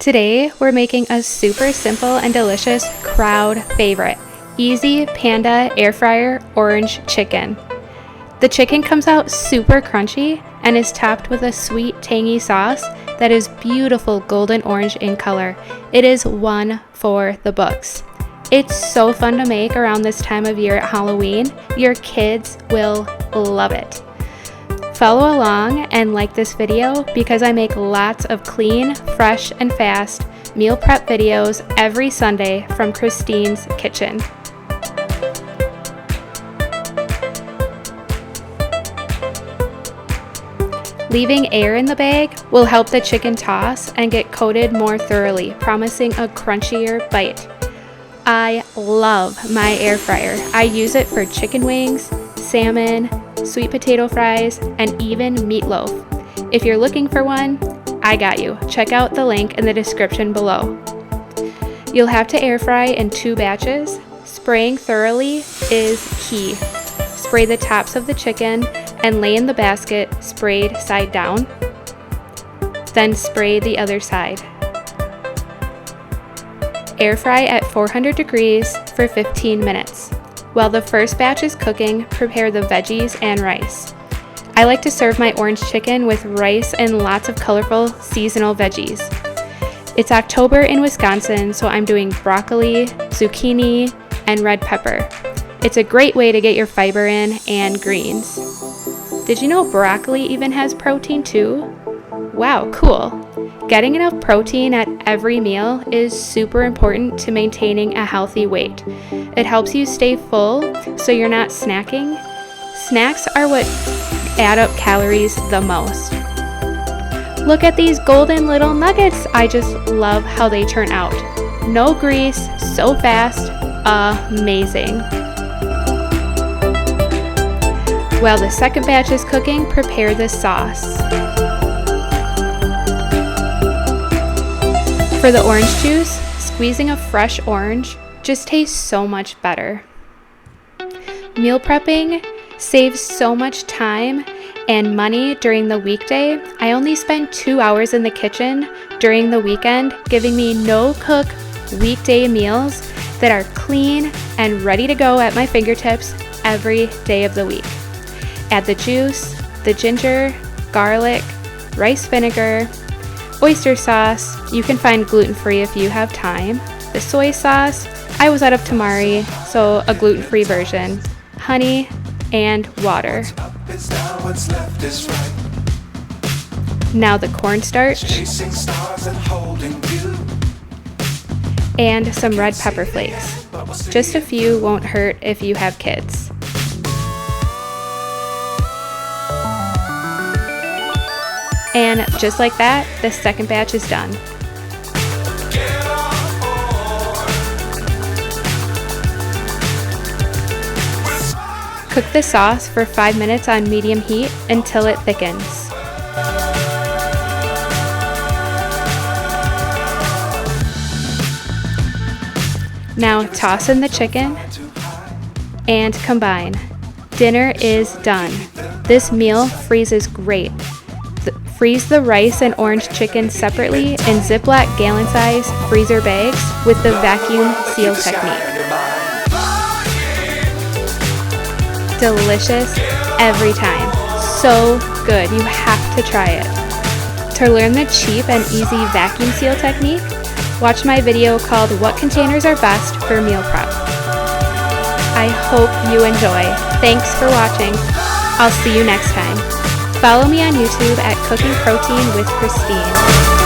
Today, we're making a super simple and delicious crowd favorite, easy Panda air fryer orange chicken. The chicken comes out super crunchy and is topped with a sweet, tangy sauce that is beautiful golden orange in color. It is one for the books. It's so fun to make around this time of year at Halloween. Your kids will love it. Follow along and like this video because I make lots of clean, fresh, and fast meal prep videos every Sunday from Christine's Kitchen. Leaving air in the bag will help the chicken toss and get coated more thoroughly, promising a crunchier bite. I love my air fryer. I use it for chicken wings, salmon, sweet potato fries, and even meatloaf. If you're looking for one, I got you. Check out the link in the description below. You'll have to air fry in 2 batches. Spraying thoroughly is key. Spray the tops of the chicken and lay in the basket sprayed side down. Then spray the other side. Air fry at 400 degrees for 15 minutes. While the first batch is cooking, prepare the veggies and rice. I like to serve my orange chicken with rice and lots of colorful seasonal veggies. It's October in Wisconsin, so I'm doing broccoli, zucchini, and red pepper. It's a great way to get your fiber in and greens. Did you know broccoli even has protein too? Wow, cool. Getting enough protein at every meal is super important to maintaining a healthy weight. It helps you stay full so you're not snacking. Snacks are what add up calories the most. Look at these golden little nuggets. I just love how they turn out. No grease, so fast, amazing. While the second batch is cooking, prepare the sauce. For the orange juice, squeezing a fresh orange just tastes so much better. Meal prepping saves so much time and money during the weekday. I only spend 2 hours in the kitchen during the weekend, giving me no-cook weekday meals that are clean and ready to go at my fingertips every day of the week. Add the juice, the ginger, garlic, rice vinegar, oyster sauce. You can find gluten-free if you have time. The soy sauce, I was out of tamari, so a gluten-free version. Honey and water. Now the cornstarch and some red pepper flakes. Just a few won't hurt if you have kids. And just like that, the second batch is done. Cook the sauce for 5 minutes on medium heat until it thickens. Now toss in the chicken and combine. Dinner is done. This meal freezes great. Freeze the rice and orange chicken separately in Ziplock gallon-size freezer bags with the vacuum seal technique. Delicious every time. So good. You have to try it. To learn the cheap and easy vacuum seal technique, watch my video called What Containers Are Best for Meal Prep. I hope you enjoy. Thanks for watching. I'll see you next time. Follow me on YouTube at Cooking Protein with Christine.